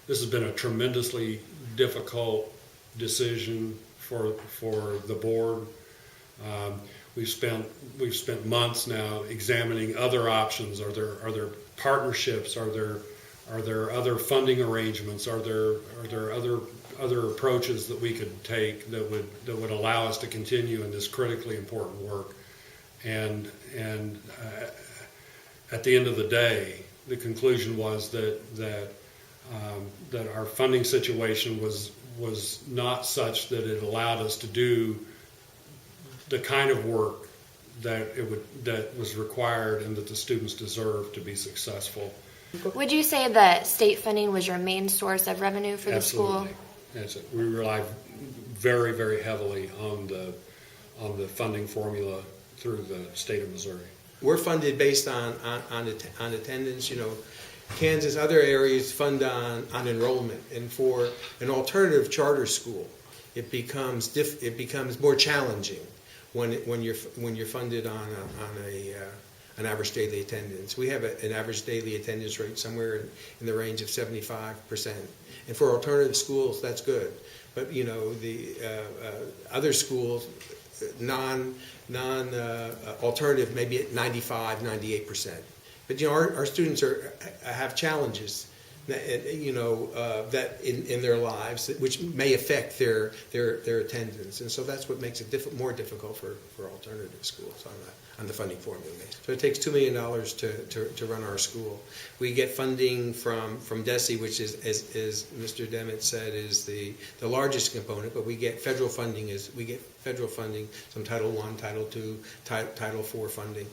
this has been a tremendously difficult decision for the board. We've spent months now examining other options. Are there partnerships? Are there other funding arrangements? Are there other approaches that we could take that would allow us to continue in this critically important work? And at the end of the day, the conclusion was that our funding situation was not such that it allowed us to do the kind of work that was required and that the students deserve to be on Would you say that state funding was your main source of revenue for the school? Absolutely. We rely very, very heavily on the funding formula through the state of Missouri. We're funded based on attendance. You know, Kansas, other areas fund on enrollment, and for an alternative charter school, it becomes more challenging when you're funded on an average daily attendance. We have an average daily attendance rate somewhere in the range of 75%, and for alternative schools, that's good. But you know, the other schools, alternative, maybe at 95, 98%. But you know, our students have challenges, you know, that in their lives, which may affect their attendance, and so that's what makes it more difficult for alternative schools on the funding formula. So it takes $2 million to run our school. We get funding from DESE, which is, as Mr. Demet said, is the largest component, but we get federal funding. Some Title I, Title II, Title IV funding.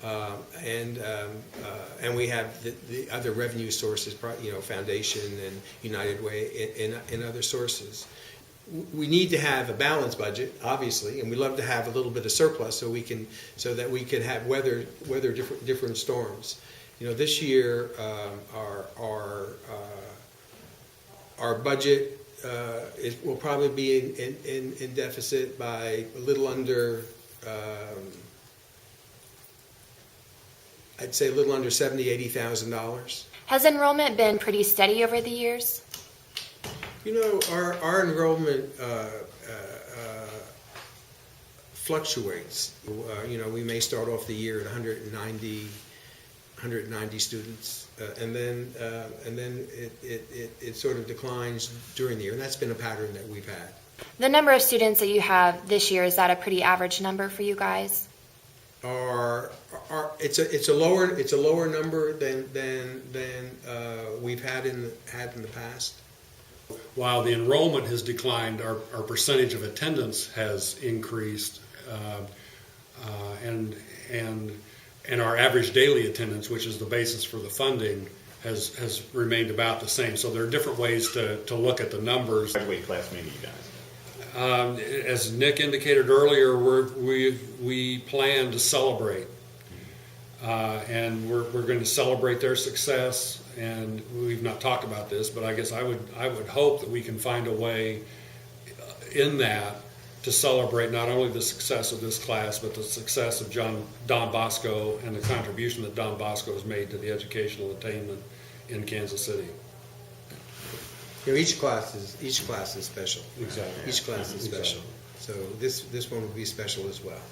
And we have the other revenue sources, you know, Foundation and United Way and other sources. We need to have a balanced budget, obviously, and we love to have a little bit of surplus so that we can have weather different storms. You know, this year our budget will probably be in deficit by a little under. I'd say a little under $70,000-$80,000. Has enrollment been pretty steady over the years? You know, our enrollment fluctuates. You know, we may start off the year at 190 students, and then it sort of declines during the year, and that's been a pattern that we've had. The number of students that you have this year, is that a pretty average number for you guys? It's a lower number than we've had in the past. While the enrollment has declined, our percentage of attendance has increased, and our average daily attendance, which is the basis for the funding, has remained about the same. So there are different ways to look at the numbers. Graduate class, maybe you guys. As Nick indicated earlier, we plan to celebrate, and we're going to celebrate their success. And we've not talked about this, but I guess I would hope that we can find a way in that to celebrate not only the success of this class, but the success of Don Bosco and the contribution that Don Bosco has made to the educational attainment in Kansas City. You know, each class is special. Exactly. Each class is special. So this one will be special as well.